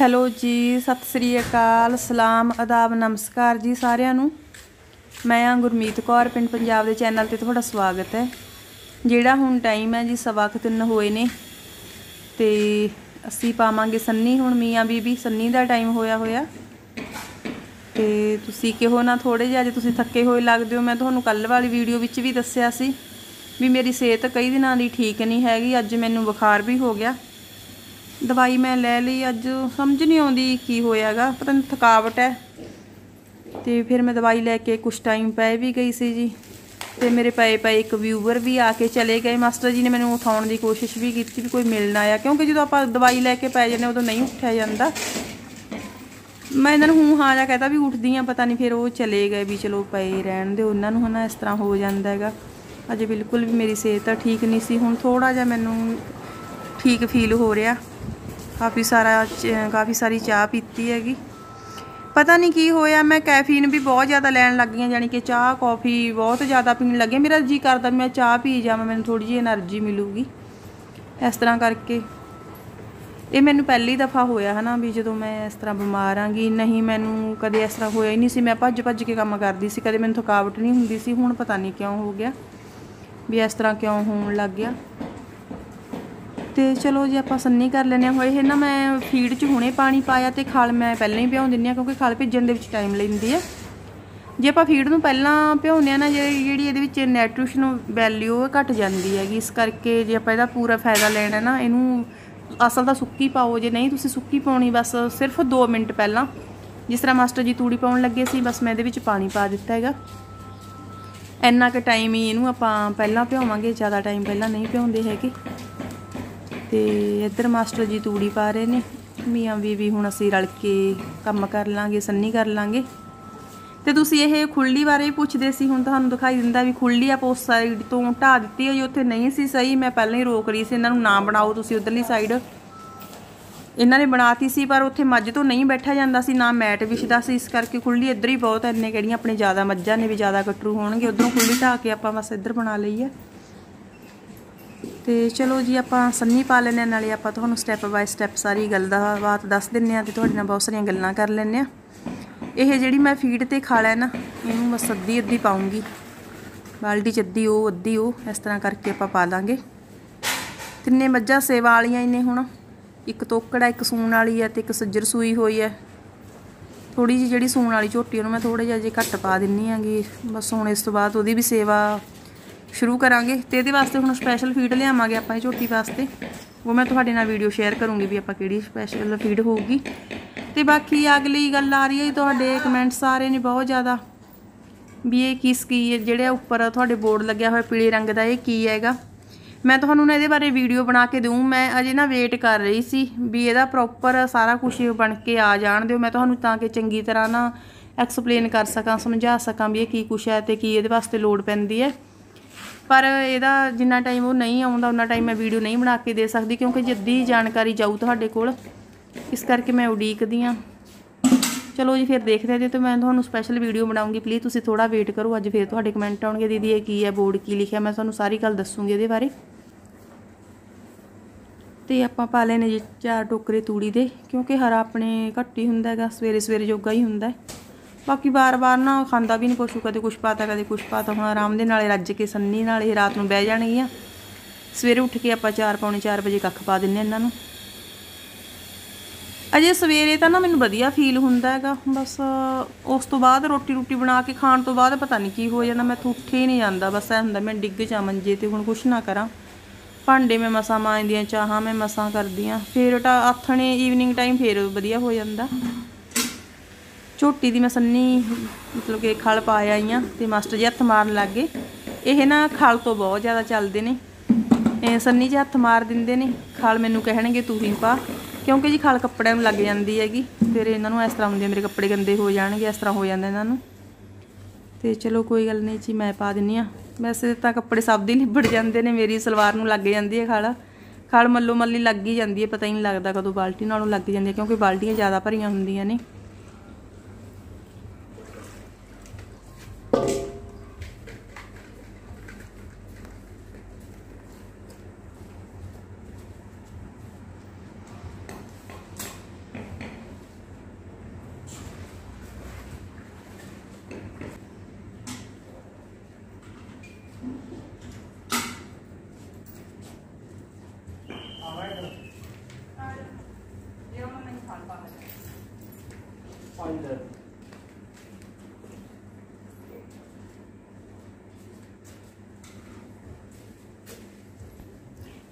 Hello ਜੀ, ਸਤਿ ਸ੍ਰੀ ਅਕਾਲ, ਸਲਾਮ, ਆਦਾਬ, ਨਮਸਕਾਰ ਜੀ ਸਾਰਿਆਂ ਨੂੰ। ਮੈਂ ਆ ਗੁਰਮੀਤ ਕੌਰ, ਪਿੰਡ ਪੰਜਾਬ ਦੇ ਚੈਨਲ ਤੇ ਤੁਹਾਡਾ ਸਵਾਗਤ ਹੈ। ਜਿਹੜਾ ਹੁਣ ਟਾਈਮ ਹੈ ਜੀ 3:15 ਹੋਏ ਨੇ ਤੇ ਅਸੀਂ ਪਾਵਾਂਗੇ ਸੰਨੀ। ਹੁਣ ਮੀਆਂ ਬੀਬੀ ਸੰਨੀ ਦਾ ਟਾਈਮ ਹੋਇਆ ਤੇ ਤੁਸੀਂ ਕਿਹੋ ਨਾ ਥੋੜੇ ਜਿਹਾ, ਜੇ ਤੁਸੀਂ ਥੱਕੇ ਹੋਏ ਲੱਗਦੇ ਹੋ। ਮੈਂ ਤੁਹਾਨੂੰ ਕੱਲ੍ਹ ਵਾਲੀ ਵੀਡੀਓ ਵਿੱਚ ਵੀ ਦੱਸਿਆ ਸੀ ਵੀ ਮੇਰੀ ਸਿਹਤ ਕਈ ਦਿਨਾਂ ਦੀ ਠੀਕ ਨਹੀਂ ਹੈਗੀ। ਅੱਜ ਮੈਨੂੰ ਬੁਖਾਰ ਵੀ ਹੋ ਗਿਆ। दवाई मैं ले ली, अज समझ नहीं आती की होयागा, पता नहीं थकावट है। तो फिर मैं दवाई लैके कुछ टाइम पै भी गई सी जी। तो मेरे पे एक व्यूवर भी आके चले गए। मास्टर जी ने मैंने उठाने की कोशिश भी की भी कोई मिलना आया, क्योंकि जो आप दवाई लैके पै जाने उदों नहीं उठा जाता। मैं इन्होंने हूँ हाँ जा कहता भी उठदी हाँ, पता नहीं फिर वो चले गए भी चलो पे रहन दो, उन्होंने है ना इस तरह हो जाता है। अजे बिल्कुल भी मेरी सेहत ठीक नहीं सी। हुण थोड़ा जा मैनू ठीक फील हो रहा। काफ़ी सारी चाह पीती हैगी, पता नहीं की होया। मैं कैफीन भी बहुत ज़्यादा लैन लग गई, यानी कि चाह कॉफ़ी बहुत ज़्यादा पीन लगी। मेरा जी करता मैं चाह पी जावां, मैनूं थोड़ी जी एनर्जी मिलूगी इस तरह करके। ये मैनूं पहली दफ़ा होया है ना भी जो मैं इस तरह बीमार आँगी। नहीं मैनूं कदे इस तरह होया ही नहीं सी। मैं भज भज के काम करती सी, कदे मैनूं थकावट नहीं हुंदी सी। हुण पता नहीं क्यों हो गया भी इस तरह क्यों होण लग गया। तो चलो जी आप संनी कर लेने। होए ना मैं फीड च हुणे पानी पाया तो खल मैं पहले ही भ्यों दिंदी, क्योंकि खल भिजण दे विच टाइम लैंदी है। जे आप फीड नूं पहलां भ्योने ना जिहड़ी इहदे विच न्यूट्रिशन वैल्यू घट जाती हैगी। इस करके जे आप इहदा पूरा फायदा लैणा ना, इहनूं असल तां सुक्की पाओ। जे नहीं तुसीं सुक्की पाउणी, बस सिर्फ 2 मिनट पहलां, जिस तरह मास्टर जी तूड़ी पाउण लगे सी, बस मैं इहदे विच पानी पा दित्ता हैगा। इन्ना क टाइम ही इहनूं आपां पहलां भ्योवांगे, ज़्यादा टाइम पहलां नहीं भ्योंदे हैगे। तो इधर मास्टर जी तूड़ी पा रहे ने, मियाँ बीवी हुण असीं रल के काम कर लांगे, संनी कर लांगे। तो तुसीं ये खुल्ली बारे पुछदे सी, हुण तुहानूं दिखाई दिंदा भी खुल्ली आप उस साइड तो ढा दित्ती है, जो उत्थे नहीं सी सही। मैं पहले ही रोक रही सी इन्हां नूं, ना बनाओ तुसीं उधरली साइड। इन्हां ने बनाती सी पर उत्थे मझ तो नहीं बैठा जांदा सी, ना मैट विछदा सी। इस करके खुल्ली इधर ही बहुत इन्ने किहड़ियां अपने ज़्यादा मझां ने भी ज़्यादा कटरू होणगे, उधरों खुल्ली ढा के आपां बस इधर बना लई है। तो चलो जी आप संनी पा लें, नाले आप तुहानूं स्टैप बाय स्टैप सारी गलबात दस दिंदे ते तुहाडे नाल बहुत सारियां गल्लां कर लैंदे आ। ये जिहड़ी मैं फीड ते खल है ना, इहनूं बस अद्धी पाऊँगी, बाल्टी च अद्धी वो इस तरह करके आप पा दांगे। तिन्ने मझां सेवा वालियां ने, हुण एक तोकड़ा, एक सूण वाली है, तो एक सज्जर सूई हुई है। थोड़ी जी जिहड़ी सूण वाली झोटी उहनूं मैं थोड़ा जिहा जे घट पा दिंदी हैगी। बस हुण इस तो बाद उहदी भी सेवा शुरू करांगे। तो ये वास्ते हुण स्पैशल फीड लियावांगे आपां झोटी वास्ते, वो मैं तुहाडे नाल वीडियो शेयर करूँगी भी आपां किहड़ी स्पैशल फीड होगी। तो बाकी अगली गल आ रही है तुहाडे कमेंट्स आ रहे ने बहुत ज़्यादा भी ये किस की जिहड़े उपर तुहाडे बोर्ड लग्या होया पीले रंग दा, ये की हैगा। मैं तुहानूं ना इहदे बारे वीडियो बना के दूँ। मैं अजे ना वेट कर रही सी भी इहदा प्रॉपर सारा कुछ बन के आ जाण दिओ, मैं तुहानूं तां कि चंगी तरह ना एक्सप्लेन कर सकां, समझा सकां भी ये की कुछ है तो की इहदे वास्ते लोड़ पैंदी है। पर इहदा जिन्ना टाइम वो नहीं आउंदा उन्ना टाइम मैं वीडियो नहीं बना के दे सकती, क्योंकि जद्दी जानकारी जाऊ तुहाडे कोल, इस करके मैं उडीकदी हाँ। चलो जी फिर देखते हैं, तो मैं तुहानूं स्पैशल वीडियो बनाऊँगी। प्लीज़ तुसीं थोड़ा वेट करो, अज फिर तुहाडे कमेंट आउणगे दीदी ये की है, बोर्ड की लिखिया, मैं तुहानूं सारी गल दसूँगी इहदे बारे। तो आपां पा लेने जी 4 टोकरे तूड़ी दे, क्योंकि हरा अपने घट ही हुंदा हैगा, सवेरे सवेरे जोगा ही हुंदा है। बाकी बार बार ना खांदा भी नहीं पशु, कदे कुछ पाता कदे कुछ पाता। हुण आराम दे नाल रज के संनी नाल ही रात नूं बह जाणगीआं। सवेरे उठ के आपां 4 पौने 4 बजे कख पा दिंदे इन्हां नूं। अजे सवेरे तां ना मैनूं वधिया फील हुंदा हैगा, बस उस तो बाद रोटी रूटी बना के खाण तो बाद पता नहीं की हो जांदा, मैं उठे ही नहीं जांदा। बस ऐ हुंदा मैं डिग जा मंजे ते हुण कुछ ना करां। भांडे मैं मसां मांजदी आं, चाहां मैं मसां करदी आं, फिर आथणे ईवनिंग टाइम फिर वधिया हो जांदा। झोटी दी मैं संनी मतलब कि खल पा आई हाँ, तो मास्टर जी हत्थ मारन लग गए। ये ना खल तो बहुत ज़्यादा चलते हैं, संनी च हत्थ मार देंगे ने, खल मैनू कहणगे तू ही पा, क्योंकि जी खल कपड़े में लग जाती हैगी। फिर इन्हों इस तरह होंगे मेरे कपड़े गंदे हो जाएंगे, इस तरह हो जाता इन्हों। तो चलो कोई गल नहीं जी, मैं पा दिंदी हाँ। वैसे तो कपड़े सब दी लिबड़ जाते हैं, मेरी सलवार नूं लग जाती है खल मल्लो मल्ली लग ही जाती है, पता ही नहीं लगता कदों बाल्टी नालों लग जाती है, क्योंकि बाल्टियां ज़्यादा भरियां होंदियां ने।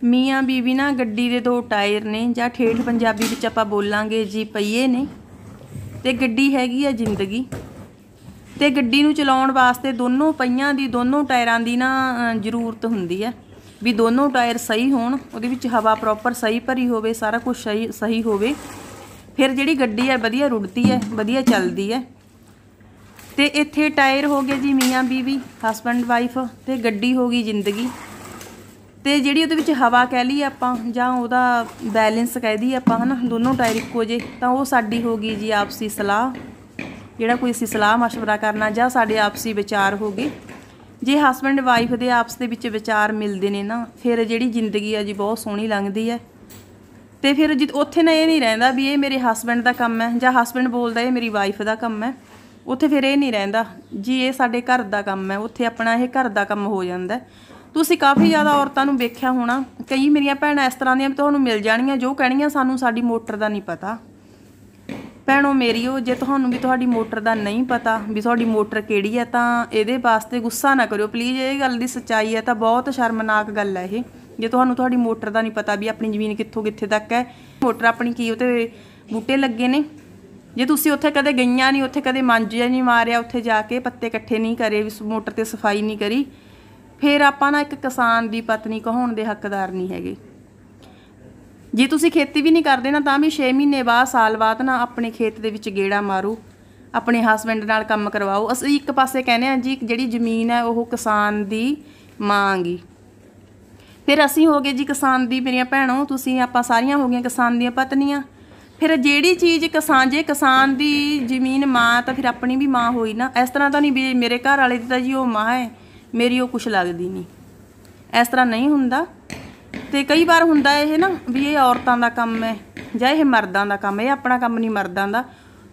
ਮੀਆਂ ਬੀਬੀ ਨਾ ਗੱਡੀ ਦੇ 2 ਟਾਇਰ ਨੇ, ਜਾਂ ਠੇਠ ਪੰਜਾਬੀ ਵਿੱਚ ਆਪਾਂ ਬੋਲਾਂਗੇ ਜੀ ਪਹੀਏ ਨੇ, ਤੇ ਗੱਡੀ ਹੈਗੀ ਆ ਜ਼ਿੰਦਗੀ। ਤੇ ਗੱਡੀ ਨੂੰ ਚਲਾਉਣ ਵਾਸਤੇ ਦੋਨੋਂ ਪਹੀਆਂ ਦੀ, ਦੋਨੋਂ ਟਾਇਰਾਂ ਦੀ ਨਾ ਜ਼ਰੂਰਤ ਹੁੰਦੀ ਹੈ ਵੀ ਦੋਨੋਂ ਟਾਇਰ ਸਹੀ ਹੋਣ, ਉਹਦੇ ਵਿੱਚ ਹਵਾ ਪ੍ਰੋਪਰ ਸਹੀ ਭਰੀ ਹੋਵੇ, ਸਾਰਾ ਕੁਝ ਸਹੀ ਹੋਵੇ, ਫਿਰ ਜਿਹੜੀ ਗੱਡੀ ਹੈ ਵਧੀਆ ਰੁੜਦੀ ਹੈ, ਵਧੀਆ ਚੱਲਦੀ ਹੈ। ਤੇ ਇੱਥੇ ਟਾਇਰ ਹੋ ਗਏ ਜੀ ਮੀਆਂ ਬੀਵੀ, ਹਸਬੈਂਡ ਵਾਈਫ, ਤੇ ਗੱਡੀ ਹੋ ਗਈ ਜ਼ਿੰਦਗੀ। ਤੇ ਜਿਹੜੀ ਉਹਦੇ ਵਿੱਚ ਹਵਾ ਕਹਿ ਲਈਏ ਆਪਾਂ, ਜਾਂ ਉਹਦਾ ਬੈਲੈਂਸ ਕਹਿ ਦਈਏ ਆਪਾਂ, ਹੈ ਨਾ, ਦੋਨੋਂ ਟਾਇਰ ਇੱਕੋ ਜਿਹੇ, ਤਾਂ ਉਹ ਸਾਡੀ ਹੋ ਗਈ ਜੀ ਆਪਸੀ ਸਲਾਹ, ਜਿਹੜਾ ਕੋਈ ਅਸੀਂ ਸਲਾਹ ਮਸ਼ਵਰਾ ਕਰਨਾ, ਜਾਂ ਸਾਡੇ ਆਪਸੀ ਵਿਚਾਰ ਹੋ ਗਏ। ਜੇ ਹਸਬੈਂਡ ਵਾਈਫ ਦੇ ਆਪਸ ਦੇ ਵਿੱਚ ਵਿਚਾਰ ਮਿਲਦੇ ਨੇ ਨਾ, ਫਿਰ ਜਿਹੜੀ ਜ਼ਿੰਦਗੀ ਆ ਜੀ ਬਹੁਤ ਸੋਹਣੀ ਲੰਘਦੀ ਹੈ। ਤੇ ਫਿਰ ਉੱਥੇ ਨਾ ਇਹ ਨਹੀਂ ਰਹਿੰਦਾ ਵੀ ਇਹ ਮੇਰੇ ਹਸਬੈਂਡ ਦਾ ਕੰਮ ਹੈ, ਜਾਂ ਹਸਬੈਂਡ ਬੋਲਦਾ ਇਹ ਮੇਰੀ ਵਾਈਫ ਦਾ ਕੰਮ ਹੈ। ਉੱਥੇ ਫਿਰ ਇਹ ਨਹੀਂ ਰਹਿੰਦਾ ਜੀ ਇਹ ਸਾਡੇ ਘਰ ਦਾ ਕੰਮ ਹੈ, ਉੱਥੇ ਆਪਣਾ ਇਹ ਘਰ ਦਾ ਕੰਮ ਹੋ ਜਾਂਦਾ। ਤੁਸੀਂ ਕਾਫੀ ਜ਼ਿਆਦਾ ਔਰਤਾਂ ਨੂੰ ਵੇਖਿਆ ਹੋਣਾ, ਕਈ ਮੇਰੀਆਂ ਭੈਣਾਂ ਇਸ ਤਰ੍ਹਾਂ ਦੀਆਂ ਤੁਹਾਨੂੰ ਮਿਲ ਜਾਣਗੀਆਂ ਜੋ ਕਹਿਣਗੀਆਂ ਸਾਨੂੰ ਸਾਡੀ ਮੋਟਰ ਦਾ ਨਹੀਂ ਪਤਾ। ਭੈਣੋ ਮੇਰੀਓ, ਜੇ ਤੁਹਾਨੂੰ ਵੀ ਤੁਹਾਡੀ ਮੋਟਰ ਦਾ ਨਹੀਂ ਪਤਾ ਵੀ ਤੁਹਾਡੀ ਮੋਟਰ ਕਿਹੜੀ ਹੈ, ਤਾਂ ਇਹਦੇ ਵਾਸਤੇ ਗੁੱਸਾ ਨਾ ਕਰਿਓ ਪਲੀਜ਼। ਇਹ ਗੱਲ ਦੀ ਸੱਚਾਈ ਹੈ, ਤਾਂ ਬਹੁਤ ਸ਼ਰਮਨਾਕ ਗੱਲ ਹੈ ਇਹ, ਜੇ ਤੁਹਾਨੂੰ ਤੁਹਾਡੀ ਮੋਟਰ ਦਾ ਨਹੀਂ ਪਤਾ ਵੀ ਆਪਣੀ ਜ਼ਮੀਨ ਕਿੱਥੋਂ ਕਿੱਥੇ ਤੱਕ ਹੈ, ਮੋਟਰ ਆਪਣੀ ਕੀ ਉੱਤੇ ਬੂਟੇ ਲੱਗੇ ਨੇ। ਜੇ ਤੁਸੀਂ ਉੱਥੇ ਕਦੇ ਗਈਆਂ ਨਹੀਂ, ਉੱਥੇ ਕਦੇ ਮਾਂਜਿਆ ਨਹੀਂ ਮਾਰਿਆ, ਉੱਥੇ ਜਾ ਕੇ ਪੱਤੇ ਇਕੱਠੇ ਨਹੀਂ ਕਰੇ, ਵੀ ਮੋਟਰ 'ਤੇ ਸਫਾਈ ਨਹੀਂ ਕਰੀ, ਫਿਰ ਆਪਾਂ ਨਾ ਇੱਕ ਕਿਸਾਨ ਦੀ ਪਤਨੀ ਕਹਾਉਣ ਦੇ ਹੱਕਦਾਰ ਨਹੀਂ ਹੈਗੇ। ਜੇ ਤੁਸੀਂ ਖੇਤੀ ਵੀ ਨਹੀਂ ਕਰਦੇ ਨਾ, ਤਾਂ ਵੀ 6 ਮਹੀਨੇ ਬਾਅਦ, ਸਾਲ ਬਾਅਦ ਨਾ ਆਪਣੇ ਖੇਤ ਦੇ ਵਿੱਚ ਗੇੜਾ ਮਾਰੋ, ਆਪਣੇ ਹਸਬੈਂਡ ਨਾਲ ਕੰਮ ਕਰਵਾਓ। ਅਸੀਂ ਇੱਕ ਪਾਸੇ ਕਹਿੰਦੇ ਹਾਂ ਜੀ ਜਿਹੜੀ ਜ਼ਮੀਨ ਹੈ ਉਹ ਕਿਸਾਨ ਦੀ ਮਾਂ ਗੀ, ਫਿਰ ਅਸੀਂ ਹੋ ਗਏ ਜੀ ਕਿਸਾਨ ਦੀ ਮੇਰੀਆਂ ਭੈਣੋਂ, ਤੁਸੀਂ ਆਪਾਂ ਸਾਰੀਆਂ ਹੋ ਗਈਆਂ ਕਿਸਾਨ ਦੀਆਂ ਪਤਨੀਆਂ। ਫਿਰ ਜਿਹੜੀ ਚੀਜ਼ ਜੇ ਕਿਸਾਨ ਦੀ ਜ਼ਮੀਨ ਮਾਂ, ਤਾਂ ਫਿਰ ਆਪਣੀ ਵੀ ਮਾਂ ਹੋਈ ਨਾ। ਇਸ ਤਰ੍ਹਾਂ ਤਾਂ ਨਹੀਂ ਵੀ ਮੇਰੇ ਘਰ ਵਾਲੇ ਦੀ ਤਾਂ ਜੀ ਉਹ ਮਾਂ ਹੈ, ਮੇਰੀ ਉਹ ਕੁਛ ਲੱਗਦੀ ਨਹੀਂ, ਇਸ ਤਰ੍ਹਾਂ ਨਹੀਂ ਹੁੰਦਾ। ਤੇ ਕਈ ਵਾਰ ਹੁੰਦਾ ਇਹ ਨਾ ਵੀ ਇਹ ਔਰਤਾਂ ਦਾ ਕੰਮ ਹੈ ਜਾਂ ਇਹ ਮਰਦਾਂ ਦਾ ਕੰਮ ਹੈ, ਇਹ ਆਪਣਾ ਕੰਮ ਨਹੀਂ ਮਰਦਾਂ ਦਾ।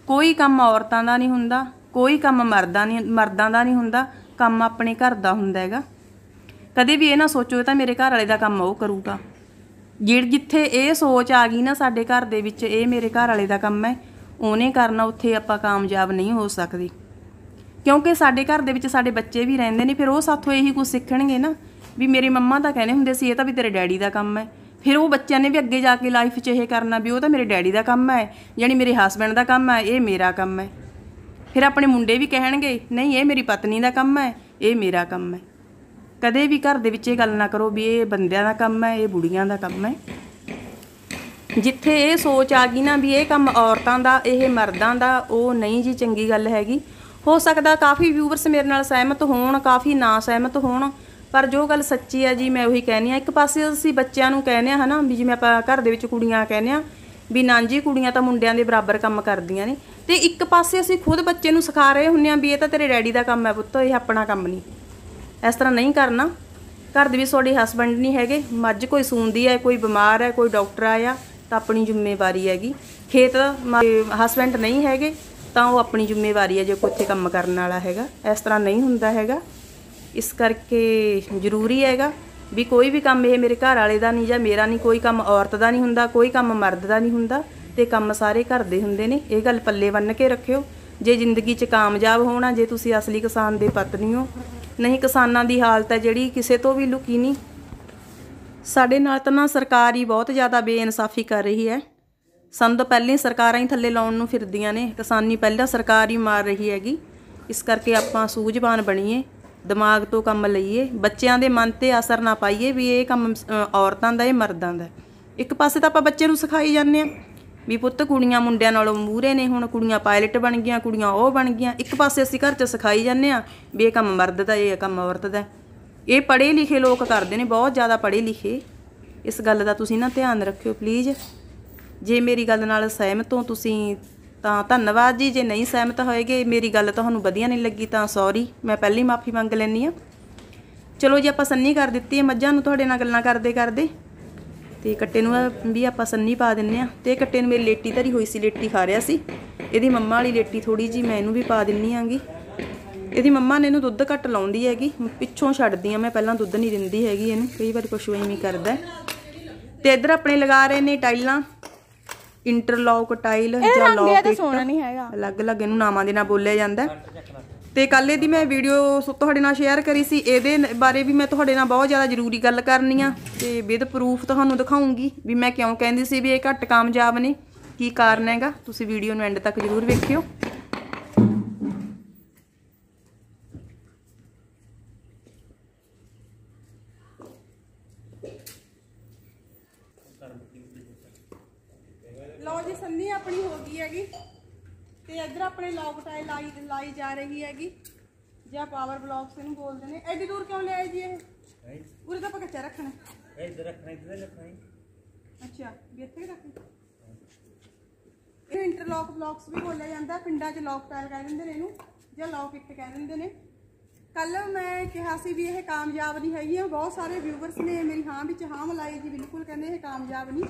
ਕੋਈ ਕੰਮ ਔਰਤਾਂ ਦਾ ਨਹੀਂ ਹੁੰਦਾ, ਕੋਈ ਕੰਮ ਮਰਦਾਂ ਦਾ ਨਹੀਂ ਹੁੰਦਾ, ਕੰਮ ਆਪਣੇ ਘਰ ਦਾ ਹੁੰਦਾ ਹੈਗਾ। ਕਦੇ ਵੀ ਇਹ ਨਾ ਸੋਚੋ ਇਹ ਤਾਂ ਮੇਰੇ ਘਰ ਵਾਲੇ ਦਾ ਕੰਮ ਉਹ ਕਰੂਗਾ। ਜਿੱਥੇ ਇਹ ਸੋਚ ਆ ਗਈ ਨਾ ਸਾਡੇ ਘਰ ਦੇ ਵਿੱਚ ਇਹ ਮੇਰੇ ਘਰ ਵਾਲੇ ਦਾ ਕੰਮ ਹੈ, ਉਹਨੇ ਕਰਨਾ, ਉੱਥੇ ਆਪਾਂ ਕਾਮਯਾਬ ਨਹੀਂ ਹੋ ਸਕਦੇ। ਕਿਉਂਕਿ ਸਾਡੇ ਘਰ ਦੇ ਵਿੱਚ ਸਾਡੇ ਬੱਚੇ ਵੀ ਰਹਿੰਦੇ ਨੇ, ਫਿਰ ਉਹ ਸਾਥੋਂ ਇਹੀ ਕੁਝ ਸਿੱਖਣਗੇ ਨਾ ਵੀ ਮੇਰੇ ਮੰਮਾ ਤਾਂ ਕਹਿੰਦੇ ਹੁੰਦੇ ਸੀ ਇਹ ਤਾਂ ਵੀ ਤੇਰੇ ਡੈਡੀ ਦਾ ਕੰਮ ਹੈ। ਫਿਰ ਉਹ ਬੱਚਿਆਂ ਨੇ ਵੀ ਅੱਗੇ ਜਾ ਕੇ ਲਾਈਫ 'ਚ ਇਹ ਕਰਨਾ ਵੀ ਉਹ ਤਾਂ ਮੇਰੇ ਡੈਡੀ ਦਾ ਕੰਮ ਹੈ, ਯਾਨੀ ਮੇਰੇ ਹਸਬੈਂਡ ਦਾ ਕੰਮ ਹੈ, ਇਹ ਮੇਰਾ ਕੰਮ ਹੈ। ਫਿਰ ਆਪਣੇ ਮੁੰਡੇ ਵੀ ਕਹਿਣਗੇ ਨਹੀਂ ਇਹ ਮੇਰੀ ਪਤਨੀ ਦਾ ਕੰਮ ਹੈ, ਇਹ ਮੇਰਾ ਕੰਮ ਹੈ। ਕਦੇ ਵੀ ਘਰ ਦੇ ਵਿੱਚ ਇਹ ਗੱਲ ਨਾ ਕਰੋ ਵੀ ਇਹ ਬੰਦਿਆਂ ਦਾ ਕੰਮ ਹੈ, ਇਹ ਬੁੜੀਆਂ ਦਾ ਕੰਮ ਹੈ। ਜਿੱਥੇ ਇਹ ਸੋਚ ਆ ਗਈ ਨਾ ਵੀ ਇਹ ਕੰਮ ਔਰਤਾਂ ਦਾ, ਇਹ ਮਰਦਾਂ ਦਾ, ਉਹ ਨਹੀਂ ਜੀ ਚੰਗੀ ਗੱਲ ਹੈਗੀ। ਹੋ ਸਕਦਾ ਕਾਫੀ ਵਿਊਵਰਸ ਮੇਰੇ ਨਾਲ ਸਹਿਮਤ ਹੋਣ, ਕਾਫੀ ਨਾ ਸਹਿਮਤ ਹੋਣ, ਪਰ ਜੋ ਗੱਲ ਸੱਚੀ ਹੈ ਜੀ ਮੈਂ ਉਹੀ ਕਹਿੰਦੀ ਹਾਂ। ਇੱਕ ਪਾਸੇ ਅਸੀਂ ਬੱਚਿਆਂ ਨੂੰ ਕਹਿੰਦੇ ਹਾਂ ਹੈ ਨਾ, ਵੀ ਜਿਵੇਂ ਆਪਾਂ ਘਰ ਦੇ ਵਿੱਚ ਕੁੜੀਆਂ ਕਹਿੰਦੇ ਹਾਂ ਵੀ ਨਾ ਜੀ ਕੁੜੀਆਂ ਤਾਂ ਮੁੰਡਿਆਂ ਦੇ ਬਰਾਬਰ ਕੰਮ ਕਰਦੀਆਂ ਨੇ, ਤੇ ਇੱਕ ਪਾਸੇ ਅਸੀਂ ਖੁਦ ਬੱਚੇ ਨੂੰ ਸਿਖਾ ਰਹੇ ਹੁੰਦੇ ਹਾਂ ਵੀ ਇਹ ਤਾਂ ਤੇਰੇ ਡੈਡੀ ਦਾ ਕੰਮ ਹੈ ਪੁੱਤ, ਇਹ ਆਪਣਾ ਕੰਮ ਨਹੀਂ। ਇਸ ਤਰ੍ਹਾਂ ਨਹੀਂ ਕਰਨਾ। ਘਰ ਦੇ ਵਿੱਚ ਤੁਹਾਡੇ ਹਸਬੈਂਡ ਨਹੀਂ ਹੈਗੇ, ਮੱਝ ਕੋਈ ਸੂੰਦੀ ਹੈ, ਕੋਈ ਬਿਮਾਰ ਹੈ, ਕੋਈ ਡਾਕਟਰ ਆਇਆ, ਤਾਂ ਆਪਣੀ ਜ਼ਿੰਮੇਵਾਰੀ ਹੈਗੀ। ਖੇਤ ਹਸਬੈਂਡ ਨਹੀਂ ਹੈਗੇ ਤਾਂ ਉਹ ਆਪਣੀ ਜ਼ਿੰਮੇਵਾਰੀ ਹੈ ਜੇ ਕੋਈ ਉੱਥੇ ਕੰਮ ਕਰਨ ਵਾਲਾ ਹੈਗਾ। ਇਸ ਤਰ੍ਹਾਂ ਨਹੀਂ ਹੁੰਦਾ ਹੈਗਾ। ਇਸ ਕਰਕੇ ਜ਼ਰੂਰੀ ਹੈਗਾ ਵੀ ਕੋਈ ਵੀ ਕੰਮ ਇਹ ਮੇਰੇ ਘਰ ਵਾਲੇ ਦਾ ਨਹੀਂ ਜਾਂ ਮੇਰਾ ਨਹੀਂ, ਕੋਈ ਕੰਮ ਔਰਤ ਦਾ ਨਹੀਂ ਹੁੰਦਾ, ਕੋਈ ਕੰਮ ਮਰਦ ਦਾ ਨਹੀਂ ਹੁੰਦਾ, ਤੇ ਕੰਮ ਸਾਰੇ ਘਰ ਦੇ ਹੁੰਦੇ ਨੇ। ਇਹ ਗੱਲ ਪੱਲੇ ਬੰਨ੍ਹ ਕੇ ਰੱਖਿਓ ਜੇ ਜ਼ਿੰਦਗੀ 'ਚ ਕਾਮਯਾਬ ਹੋਣਾ, ਜੇ ਤੁਸੀਂ ਅਸਲੀ ਕਿਸਾਨ ਦੇ ਪਤਨੀ ਹੋ। ਨਹੀਂ ਕਿਸਾਨਾਂ ਦੀ ਹਾਲਤ ਹੈ ਜਿਹੜੀ ਕਿਸੇ ਤੋਂ ਵੀ ਲੁਕੀ ਨਹੀਂ। ਸਾਡੇ ਨਾਲ ਤਾਂ ਨਾ ਸਰਕਾਰ ਹੀ ਬਹੁਤ ਜ਼ਿਆਦਾ ਬੇਇਨਸਾਫੀ ਕਰ ਰਹੀ ਹੈ। ਸਾਨੂੰ ਤਾਂ ਪਹਿਲਾਂ ਹੀ ਸਰਕਾਰਾਂ ਹੀ ਥੱਲੇ ਲਾਉਣ ਨੂੰ ਫਿਰਦੀਆਂ ਨੇ, ਕਿਸਾਨੀ ਪਹਿਲਾਂ ਸਰਕਾਰ ਹੀ ਮਾਰ ਰਹੀ ਹੈਗੀ। ਇਸ ਕਰਕੇ ਆਪਾਂ ਸੂਝਵਾਨ ਬਣੀਏ, ਦਿਮਾਗ ਤੋਂ ਕੰਮ ਲਈਏ, ਬੱਚਿਆਂ ਦੇ ਮਨ 'ਤੇ ਅਸਰ ਨਾ ਪਾਈਏ ਵੀ ਇਹ ਕੰਮ ਔਰਤਾਂ ਦਾ, ਇਹ ਮਰਦਾਂ ਦਾ। ਇੱਕ ਪਾਸੇ ਤਾਂ ਆਪਾਂ ਬੱਚੇ ਨੂੰ ਸਿਖਾਈ ਜਾਂਦੇ ਹਾਂ ਵੀ ਪੁੱਤ ਕੁੜੀਆਂ ਮੁੰਡਿਆਂ ਨਾਲੋਂ ਮੂਹਰੇ ਨੇ, ਹੁਣ ਕੁੜੀਆਂ ਪਾਇਲਟ ਬਣ ਗਈਆਂ, ਕੁੜੀਆਂ ਉਹ ਬਣ ਗਈਆਂ। ਇੱਕ ਪਾਸੇ ਅਸੀਂ ਘਰ 'ਚ ਸਿਖਾਈ ਜਾਂਦੇ ਹਾਂ ਵੀ ਇਹ ਕੰਮ ਮਰਦ ਦਾ, ਇਹ ਕੰਮ ਔਰਤ ਦਾ। ਇਹ ਪੜ੍ਹੇ ਲਿਖੇ ਲੋਕ ਕਰਦੇ ਨੇ, ਬਹੁਤ ਜ਼ਿਆਦਾ ਪੜ੍ਹੇ ਲਿਖੇ। ਇਸ ਗੱਲ ਦਾ ਤੁਸੀਂ ਨਾ ਧਿਆਨ ਰੱਖਿਓ ਪਲੀਜ਼। ਜੇ ਮੇਰੀ ਗੱਲ ਨਾਲ ਸਹਿਮਤ ਹੋ ਤੁਸੀਂ ਤਾਂ ਧੰਨਵਾਦ ਜੀ, ਜੇ ਨਹੀਂ ਸਹਿਮਤ ਹੋਏਗੇ, ਮੇਰੀ ਗੱਲ ਤੁਹਾਨੂੰ ਵਧੀਆ ਨਹੀਂ ਲੱਗੀ ਤਾਂ ਸੌਰੀ, ਮੈਂ ਪਹਿਲਾਂ ਹੀ ਮਾफ़ੀ ਮੰਗ ਲੈਂਦੀ ਹਾਂ। ਚਲੋ ਜੀ ਆਪਾਂ ਸੰਨੀ ਕਰ ਦਿੱਤੀ ਹੈ ਮੱਝਾਂ ਨੂੰ ਤੁਹਾਡੇ ਨਾਲ ਗੱਲਾਂ ਕਰਦੇ ਕਰਦੇ, ਤੇ ਕੱਟੇ ਨੂੰ ਵੀ ਆਪਾਂ ਸੰਨੀ ਪਾ ਦਿੰਦੇ ਹਾਂ। ਤੇ ਕੱਟੇ ਨੂੰ ਮੇਰੀ ਲੇਟੀ ਧਰੀ ਹੋਈ ਸੀ, ਲੇਟੀ ਖਾ ਰਿਹਾ ਸੀ। ਇਹਦੀ ਮੰਮਾ ਵਾਲੀ ਲੇਟੀ ਥੋੜ੍ਹੀ ਜਿਹੀ ਮੈਂ ਇਹਨੂੰ ਵੀ ਪਾ ਦਿੰਦੀ ਆਂਗੀ। ਇਹਦੀ ਮੰਮਾ ਨੇ ਇਹਨੂੰ ਦੁੱਧ ਘੱਟ ਲਾਉਂਦੀ ਹੈਗੀ, ਪਿੱਛੋਂ ਛੱਡਦੀ ਹਾਂ ਮੈਂ, ਪਹਿਲਾਂ ਦੁੱਧ ਨਹੀਂ ਦਿੰਦੀ ਹੈਗੀ ਇਹਨੂੰ, ਕਈ ਵਾਰੀ ਪਸ਼ੂ ਐਵੇਂ ਕਰਦਾ। ਤੇ ਇੱਧਰ ਆਪਣੇ ਲਗਾ ਰਹੇ ਨੇ ਟਾਈਲਾਂ, ਇੰਟਰਲੌਕ ਟਾਈਲ ਜਾਂ ਲੌਕ ਇੱਟ, ਸੋਹਣਾ ਨਹੀਂ ਹੈਗਾ, ਅਲੱਗ-ਅਲੱਗ ਇਹਨੂੰ ਨਾਮਾਂ ਦੇ ਨਾਲ ਬੋਲਿਆ ਜਾਂਦਾ। ਤੇ ਕੱਲ ਇਹਦੀ ਮੈਂ ਵੀਡੀਓ ਤੁਹਾਡੇ ਨਾਲ ਸ਼ੇਅਰ ਕਰੀ ਸੀ, ਇਹਦੇ ਬਾਰੇ ਵੀ ਮੈਂ ਤੁਹਾਡੇ ਨਾਲ ਬਹੁਤ ਜ਼ਿਆਦਾ ਜ਼ਰੂਰੀ ਗੱਲ ਕਰਨੀ ਆ ਤੇ ਵਿਦ ਪ੍ਰੂਫ ਤੁਹਾਨੂੰ ਦਿਖਾਉਂਗੀ ਵੀ ਮੈਂ ਕਿਉਂ ਕਹਿੰਦੀ ਸੀ ਵੀ ਇਹ ਘੱਟ ਕਾਮਯਾਬ ਨੇ, ਕੀ ਕਾਰਨ ਹੈਗਾ। ਤੁਸੀਂ ਵੀਡੀਓ ਨੂੰ ਐਂਡ ਤੱਕ ਜ਼ਰੂਰ ਵੇਖਿਓ। ਲਓ ਜੀ, ਸੰਨੀ ਆਪਣੀ ਹੋ ਗਈ ਹੈਗੀ ਤੇ ਇੱਧਰ ਆਪਣੇ ਲੌਕ ਟਾਈਲ ਲਾਈ ਜਾ ਰਹੀ ਹੈਗੀ ਜਾਂ ਪਾਵਰ ਬਲੌਕਸ ਇਹਨੂੰ ਬੋਲਦੇ ਨੇ। ਐਡੀ ਦੂਰ ਕਿਉਂ ਲਿਆਏ ਜੀ ਇਹ? ਉਰੇ ਤਾਂ ਆਪਾਂ ਕੱਚਾ ਰੱਖਣਾ, ਇੱਧਰ ਰੱਖਣਾ। ਅੱਛਾ, ਵੀ ਇੱਥੇ ਰੱਖਣਾ। ਇਹ ਇੰਟਰਲੌਕ ਬਲੌਕਸ ਵੀ ਬੋਲਿਆ ਜਾਂਦਾ, ਪਿੰਡਾਂ 'ਚ ਲੌਕ ਟਾਈਲ ਕਹਿ ਦਿੰਦੇ ਨੇ ਇਹਨੂੰ ਜਾਂ ਲੌਕ ਇੱਟ ਕਹਿ ਦਿੰਦੇ ਨੇ। ਕੱਲ ਮੈਂ ਕਿਹਾ ਸੀ ਵੀ ਇਹ ਕਾਮਯਾਬ ਨਹੀਂ ਹੈਗੀ, ਬਹੁਤ ਸਾਰੇ ਵਿਊਵਰਸ ਨੇ ਮੇਰੀ ਹਾਂ ਵਿੱਚ ਹਾਂ ਮਿਲਾਈ ਜੀ, ਬਿਲਕੁਲ ਕਹਿੰਦੇ ਇਹ ਕਾਮਯਾਬ ਨਹੀਂ।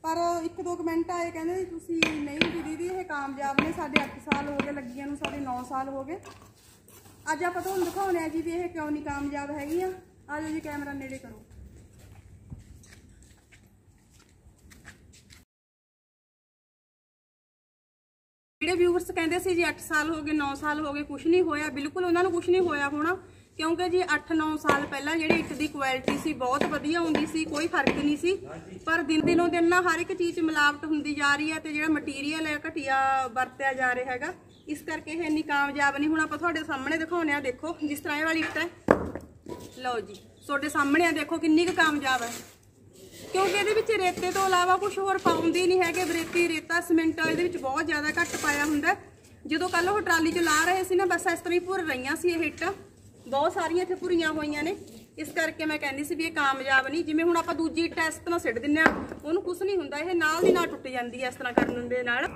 ਪਰ 1-2 ਕਮੈਂਟ ਆਏ ਕਹਿੰਦੇ ਤੁਸੀਂ ਨਹੀਂ ਜੀ ਦੀਦੀ ਇਹ ਕਾਮਯਾਬ ਨੇ, ਸਾਡੇ 8 ਸਾਲ ਹੋ ਗਏ ਲੱਗੀਆਂ ਨੂੰ, ਸਾਡੇ 9 ਸਾਲ ਹੋ ਗਏ। ਅੱਜ ਆਪਾਂ ਤੁਹਾਨੂੰ ਦਿਖਾਉਂਦੇ ਆ ਜੀ ਵੀ ਇਹ ਕਿਉਂ ਨਹੀਂ ਕਾਮਯਾਬ ਹੈਗੀਆਂ। ਆ ਜਾਓ ਜੀ, ਕੈਮਰਾ ਨੇੜੇ ਕਰੋ। ਜਿਹੜੇ ਵਿਊਵਰਸ ਕਹਿੰਦੇ ਸੀ ਜੀ 8 ਸਾਲ ਹੋ ਗਏ 9 ਸਾਲ ਹੋ ਗਏ ਕੁਛ ਨਹੀਂ ਹੋਇਆ, ਬਿਲਕੁਲ ਉਹਨਾਂ ਨੂੰ ਕੁਛ ਨਹੀਂ ਹੋਇਆ ਹੋਣਾ, ਕਿਉਂਕਿ ਜੀ 8-9 ਸਾਲ ਪਹਿਲਾਂ ਜਿਹੜੀ ਇੱਟ ਦੀ ਕੁਆਲਿਟੀ ਸੀ ਬਹੁਤ ਵਧੀਆ ਹੁੰਦੀ ਸੀ, ਕੋਈ ਫਰਕ ਨਹੀਂ ਸੀ। ਪਰ ਦਿਨੋਂ ਦਿਨ ਨਾ ਹਰ ਇੱਕ ਚੀਜ਼ 'ਚ ਮਿਲਾਵਟ ਹੁੰਦੀ ਜਾ ਰਹੀ ਹੈ ਤੇ ਜਿਹੜਾ ਮਟੀਰੀਅਲ ਹੈ ਘਟੀਆ ਵਰਤਿਆ ਜਾ ਰਿਹਾ ਹੈਗਾ, ਇਸ ਕਰਕੇ ਇਹ ਇੰਨੀ ਕਾਮਯਾਬ ਨਹੀਂ। ਹੁਣ ਆਪਾਂ ਤੁਹਾਡੇ ਸਾਹਮਣੇ ਦਿਖਾਉਂਦੇ ਆ, ਦੇਖੋ ਜਿਸ ਤਰ੍ਹਾਂ ਇਹ ਵਾਲੀ ਇੱਟ ਹੈ, ਲਓ ਜੀ ਤੁਹਾਡੇ ਸਾਹਮਣੇ ਆ, ਦੇਖੋ ਕਿੰਨੀ ਕੁ ਕਾਮਯਾਬ ਹੈ, ਕਿਉਂਕਿ ਇਹਦੇ ਵਿੱਚ ਰੇਤੇ ਤੋਂ ਇਲਾਵਾ ਕੁਝ ਹੋਰ ਪਾਉਂਦੇ ਨਹੀਂ ਹੈਗੇ। ਬਰੇਤੀ, ਰੇਤਾ, ਸੀਮੈਂਟ ਇਹਦੇ ਵਿੱਚ ਬਹੁਤ ਜ਼ਿਆਦਾ ਘੱਟ ਪਾਇਆ ਹੁੰਦਾ। ਜਦੋਂ ਕੱਲ ਉਹ ਟਰਾਲੀ 'ਚ ਲਾ ਰਹੇ ਸੀ ਨਾ, ਬਸ ਇਸ ਤਰ੍ਹਾਂ ਹੀ ਭੁਰ ਰਹੀਆਂ ਸੀ ਇਹ ਇੱਟ, ਬਹੁਤ ਸਾਰੀਆਂ ਇੱਥੇ ਭੁਰੀਆਂ ਹੋਈਆਂ ਨੇ। ਇਸ ਕਰਕੇ ਮੈਂ ਕਹਿੰਦੀ ਸੀ ਵੀ ਇਹ ਕਾਮਯਾਬ ਨਹੀਂ। ਜਿਵੇਂ ਹੁਣ ਆਪਾਂ ਦੂਜੀ ਇੱਟ ਇਸ ਤਰ੍ਹਾਂ ਸਿੱਟ ਦਿੰਦੇ ਆ, ਉਹਨੂੰ ਕੁਝ ਨਹੀਂ ਹੁੰਦਾ, ਇਹ ਨਾਲ ਦੀ ਨਾਲ ਟੁੱਟ ਜਾਂਦੀ ਹੈ ਇਸ ਤਰ੍ਹਾਂ ਕਰਨ ਦੇ ਨਾਲ।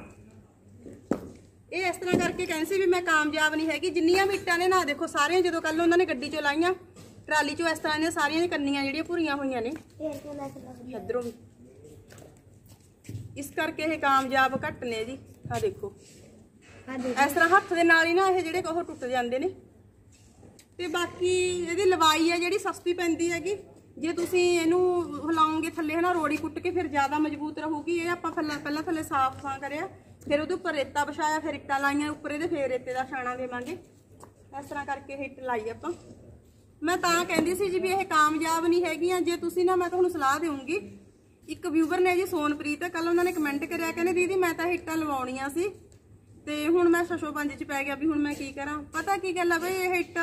ਇਹ ਇਸ ਤਰ੍ਹਾਂ ਕਰਕੇ ਕਹਿੰਦੀ ਸੀ ਵੀ ਮੈਂ ਕਾਮਯਾਬ ਨਹੀਂ ਹੈਗੀ। ਜਿੰਨੀਆਂ ਵੀ ਇੱਟਾਂ ਨੇ ਨਾ ਦੇਖੋ ਸਾਰੀਆਂ, ਜਦੋਂ ਕੱਲ ਉਹਨਾਂ ਨੇ ਗੱਡੀ 'ਚੋਂ ਲਾਈਆਂ ਟਰਾਲੀ 'ਚੋਂ, ਇਸ ਤਰ੍ਹਾਂ ਦੀਆਂ ਸਾਰੀਆਂ ਕੰਨੀਆਂ ਜਿਹੜੀਆਂ ਭੁਰੀਆਂ ਹੋਈਆਂ ਨੇ ਇੱਧਰੋਂ ਵੀ, ਇਸ ਕਰਕੇ ਇਹ ਕਾਮਯਾਬ ਘੱਟ ਨੇ ਜੀ। ਆ ਦੇਖੋ ਇਸ ਤਰ੍ਹਾਂ ਹੱਥ ਦੇ ਨਾਲ ਹੀ ਨਾ ਇਹ ਜਿਹੜੇ ਉਹ ਟੁੱਟ ਜਾਂਦੇ ਨੇ। ਤੇ ਬਾਕੀ ਇਹਦੀ ਲਵਾਈ ਹੈ ਜਿਹੜੀ ਸਸਤੀ ਪੈਂਦੀ ਹੈਗੀ, ਜੇ ਤੁਸੀਂ ਇਹਨੂੰ ਹਿਲਾਓਗੇ ਥੱਲੇ ਹੈ ਨਾ ਰੋੜੀ ਕੁੱਟ ਕੇ ਫਿਰ ਜ਼ਿਆਦਾ ਮਜ਼ਬੂਤ ਰਹੂਗੀ। ਇਹ ਆਪਾਂ ਪਹਿਲਾਂ ਥੱਲੇ ਸਾਫ਼ ਕਰਿਆ, ਫਿਰ ਉਹਦੇ ਉੱਪਰ ਰੇਤਾ ਵਿਛਾਇਆ, ਫਿਰ ਇੱਟਾਂ ਲਾਈਆਂ ਉੱਪਰ ਇਹਦੇ, ਫਿਰ ਰੇਤੇ ਦਾ ਛਾਣਾ ਦੇਵਾਂਗੇ। ਇਸ ਤਰ੍ਹਾਂ ਕਰਕੇ ਇਹ ਇੱਟ ਲਾਈ ਆਪਾਂ। ਮੈਂ ਤਾਂ ਕਹਿੰਦੀ ਸੀ ਜੀ ਵੀ ਇਹ ਕਾਮਯਾਬ ਨਹੀਂ ਹੈਗੀਆਂ। ਜੇ ਤੁਸੀਂ ਨਾ, ਮੈਂ ਤੁਹਾਨੂੰ ਸਲਾਹ ਦੇਵਾਂਗੀ, ਇੱਕ ਵਿਊਵਰ ਨੇ ਜੀ ਸੋਨਪ੍ਰੀਤ, ਕੱਲ ਉਹਨਾਂ ਨੇ ਕਮੈਂਟ ਕਰਿਆ, ਕਹਿੰਦੇ ਦੀਦੀ ਮੈਂ ਤਾਂ ਇੱਟਾਂ ਲਵਾਉਣੀਆਂ ਸੀ ਤੇ ਹੁਣ ਮੈਂ ਛਛੋ ਪੰਜ 'ਚ ਪੈ ਗਿਆ ਵੀ ਹੁਣ ਮੈਂ ਕੀ ਕਰਾਂ। ਪਤਾ ਕੀ ਗੱਲ ਆ ਬਈ, ਇਹ ਇੱਟ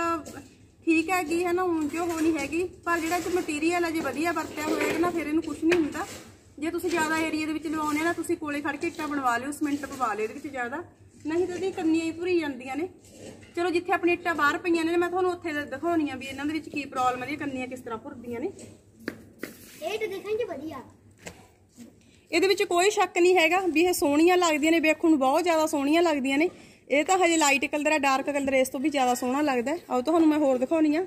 ਠੀਕ ਹੈਗੀ ਹੈ ਨਾ, ਉਂਝ ਉਹ ਨਹੀਂ ਹੈਗੀ, ਪਰ ਜਿਹੜਾ ਇਹ ਮਟੀਰੀਅਲ ਹੈ ਜੇ ਵਧੀਆ ਵਰਤਿਆ ਹੋਏਗਾ ਨਾ ਫਿਰ ਇਹਨੂੰ ਕੁਝ ਨਹੀਂ ਹੁੰਦਾ। ਜੇ ਤੁਸੀਂ ਜ਼ਿਆਦਾ ਏਰੀਆ ਦੇ ਵਿੱਚ ਲਵਾਉਣੇ ਨਾ, ਤੁਸੀਂ ਕੋਲੇ ਖੜ ਕੇ ਇੱਟਾਂ ਬਣਵਾ ਲਿਓ, ਸੀਮੈਂਟ ਪਵਾ ਲਿਓ ਇਹਦੇ ਵਿੱਚ ਜ਼ਿਆਦਾ, ਨਹੀਂ ਤਾਂ ਇਹਦੀ ਕੰਨੀਆਂ ਹੀ ਭੁਰੀ ਜਾਂਦੀਆਂ ਨੇ। ਚਲੋ ਜਿੱਥੇ ਆਪਣੀ ਇੱਟਾਂ ਬਾਹਰ ਪਈਆਂ ਨੇ ਮੈਂ ਤੁਹਾਨੂੰ ਉੱਥੇ ਦਿਖਾਉਣੀ ਆ ਵੀ ਇਹਨਾਂ ਦੇ ਵਿੱਚ ਕੀ ਪ੍ਰੋਬਲਮ ਹੈ, ਕੰਨੀਆਂ ਕਿਸ ਤਰ੍ਹਾਂ ਭੁਰਦੀਆਂ ਨੇ। ਇਹ ਤਾਂ ਦੇਖਾਂਗੇ ਵਧੀਆ, ਇਹਦੇ ਵਿੱਚ ਕੋਈ ਸ਼ੱਕ ਨਹੀਂ ਹੈਗਾ ਵੀ ਇਹ ਸੋਹਣੀਆਂ ਲੱਗਦੀਆਂ ਨੇ, ਵੇਖਣ ਨੂੰ ਬਹੁਤ ਜ਼ਿਆਦਾ ਸੋਹਣੀਆਂ ਲੱਗਦੀਆਂ ਨੇ। ਇਹ ਤਾਂ ਹਜੇ ਲਾਈਟ ਕਲਰ ਹੈ, ਡਾਰਕ ਕਲਰ ਇਸ ਤੋਂ ਵੀ ਜ਼ਿਆਦਾ ਸੋਹਣਾ ਲੱਗਦਾ। ਆਓ ਤੁਹਾਨੂੰ ਮੈਂ ਹੋਰ ਦਿਖਾਉਣੀ ਆ।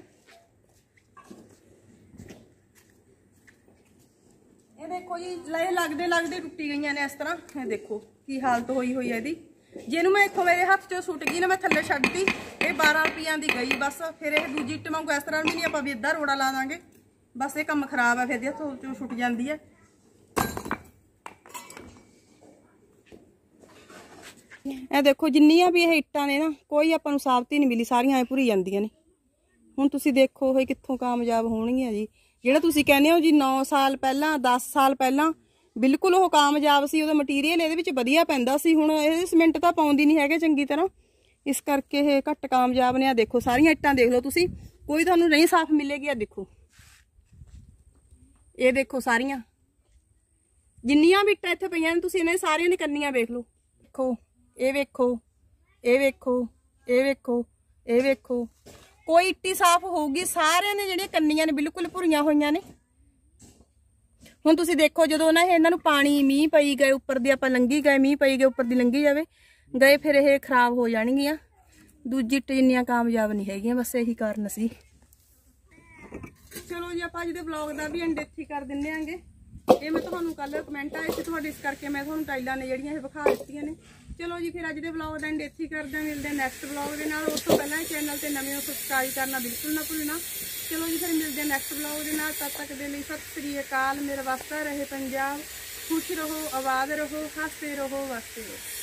ਇਹ ਦੇਖੋ ਜੀ, ਲੱਗਦੇ ਟੁੱਟੀ ਗਈਆਂ ਨੇ ਇਸ ਤਰ੍ਹਾਂ। ਇਹ ਦੇਖੋ ਕੀ ਹਾਲਤ ਹੋਈ ਹੈ ਇਹਦੀ। ਜਿਹਨੂੰ ਮੈਂ ਇੱਥੋਂ ਮੇਰੇ ਹੱਥ 'ਚੋਂ ਸੁੱਟ ਗਈ ਨਾ, ਮੈਂ ਥੱਲੇ ਛੱਡਤੀ, ਇਹ 12 ਰੁਪਈਆਂ ਦੀ ਗਈ ਬਸ। ਫਿਰ ਇਹ ਦੂਜੀ ਇੱਟ ਵਾਂਗੂ ਇਸ ਤਰ੍ਹਾਂ ਵੀ ਨਹੀਂ ਆਪਾਂ ਵੀ ਇੱਦਾਂ ਰੋੜਾ ਲਾ ਦਾਂਗੇ, ਬਸ ਇਹ ਕੰਮ ਖਰਾਬ ਹੈ, ਫਿਰ ਹੱਥੋਂ 'ਚੋਂ ਛੁੱਟ ਜਾਂਦੀ ਹੈ। ਇਹ ਦੇਖੋ ਜਿੰਨੀਆਂ ਵੀ ਇਹ ਇੱਟਾਂ ਨੇ ਨਾ, ਕੋਈ ਆਪਾਂ ਨੂੰ ਸਾਬਤੀ ਨਹੀਂ ਮਿਲੀ, ਸਾਰੀਆਂ ਐ ਭੁਰੀ ਜਾਂਦੀਆਂ ਨੇ। ਹੁਣ ਤੁਸੀਂ ਦੇਖੋ ਇਹ ਕਿੱਥੋਂ ਕਾਮਯਾਬ ਹੋਣਗੀਆਂ ਜੀ। ਜਿਹੜਾ ਤੁਸੀਂ ਕਹਿੰਦੇ ਹੋ ਜੀ 9 ਸਾਲ ਪਹਿਲਾਂ 10 ਸਾਲ ਪਹਿਲਾਂ ਬਿਲਕੁਲ ਉਹ ਕਾਮਯਾਬ ਸੀ, ਉਹਦਾ ਮਟੀਰੀਅਲ ਇਹਦੇ ਵਿੱਚ ਵਧੀਆ ਪੈਂਦਾ ਸੀ। ਹੁਣ ਇਹ ਸੀਮੈਂਟ ਤਾਂ ਪਾਉਂਦੀ ਨਹੀਂ ਹੈਗੇ ਚੰਗੀ ਤਰ੍ਹਾਂ, ਇਸ ਕਰਕੇ ਇਹ ਘੱਟ ਕਾਮਯਾਬ ਨੇ। ਆ ਦੇਖੋ ਸਾਰੀਆਂ ਇੱਟਾਂ ਦੇਖ ਲਓ ਤੁਸੀਂ, ਕੋਈ ਤੁਹਾਨੂੰ ਨਹੀਂ ਸਾਫ਼ ਮਿਲੇਗੀ। ਆ ਦੇਖੋ, ਇਹ ਦੇਖੋ ਸਾਰੀਆਂ ਜਿੰਨੀਆਂ ਵੀ ਇੱਟਾਂ ਇੱਥੇ ਪਈਆਂ ਨੇ, ਤੁਸੀਂ ਇਹਨਾਂ ਸਾਰੀਆਂ ਦੀ ਕੰਨੀਆਂ ਵੇਖ ਲਓ। ਦੇਖੋ ਇਹ ਵੇਖੋ, ਇਹ ਵੇਖੋ, ਇਹ ਵੇਖੋ, ਇਹ ਵੇਖੋ, ਕੋਈ ਇੱਟੀ ਸਾਫ਼ ਹੋਊਗੀ। ਸਾਰਿਆਂ ਨੇ ਜਿਹੜੀਆਂ ਕੰਨੀਆਂ ਨੇ ਬਿਲਕੁਲ ਭੁਰੀਆਂ ਹੋਈਆਂ ਨੇ। ਹੁਣ ਤੁਸੀਂ ਦੇਖੋ ਜਦੋਂ ਨਾ ਇਹਨਾਂ ਨੂੰ ਪਾਣੀ ਮੀਂਹ ਪਈ ਗਏ ਉੱਪਰ ਦੀ, ਆਪਾਂ ਲੰਘੀ ਗਏ, ਮੀਂਹ ਪਈ ਗਏ ਉੱਪਰ ਦੀ ਲੰਘੀ ਜਾਵੇ ਗਏ, ਫਿਰ ਇਹ ਖਰਾਬ ਹੋ ਜਾਣਗੀਆਂ। ਦੂਜੀ ਇੱਟ ਜਿੰਨੀਆਂ ਕਾਮਯਾਬ ਨਹੀਂ ਹੈਗੀਆਂ, ਬਸ ਇਹੀ ਕਾਰਨ ਸੀ। ਚਲੋ ਜੀ ਆਪਾਂ ਅੱਜ ਦੇ ਵਲੌਗ ਦਾ ਵੀ ਐਂਡ ਇੱਥੇ ਕਰ ਦਿੰਦੇ ਆਂਗੇ। ਇਹ ਮੈਂ ਤੁਹਾਨੂੰ ਕੱਲ ਕਮੈਂਟ ਆਏ ਸੀ ਤੁਹਾਡੇ, ਇਸ ਕਰਕੇ ਮੈਂ ਤੁਹਾਨੂੰ ਟਾਈਲਾਂ ਨੇ ਜਿਹੜੀਆਂ ਇਹ ਵਿਖਾ ਦਿੱਤੀਆਂ ਨੇ। ਚਲੋ ਜੀ ਫਿਰ ਅੱਜ ਦੇ ਵਲੌਗ ਦਾ ਐਂਡ ਇੱਥੇ ਕਰਦੇ ਹਾਂ, ਮਿਲਦੇ ਹਾਂ ਨੈਕਸਟ ਵਲੌਗ ਦੇ ਨਾਲ। ਉਸ ਤੋਂ ਪਹਿਲਾਂ ਚੈਨਲ ਤੇ ਨਵੇਂ ਹੋ ਸਬਸਕ੍ਰਾਈਬ ਕਰਨਾ ਬਿਲਕੁਲ ਨਾ ਭੁੱਲਣਾ। ਚਲੋ ਜੀ ਫਿਰ ਮਿਲਦੇ ਹਾਂ ਨੈਕਸਟ ਵਲੌਗ ਦੇ ਨਾਲ। ਤਦ ਤੱਕ ਦੇ ਲਈ ਸਤਿ ਸ੍ਰੀ ਅਕਾਲ। ਮੇਰਾ ਵਾਸਤਾ ਰਹੇ ਪੰਜਾਬ। ਖੁਸ਼ ਰਹੋ, ਆਬਾਦ ਰਹੋ, ਹੱਸਦੇ ਰਹੋ, ਵਸਦੇ ਰਹੋ।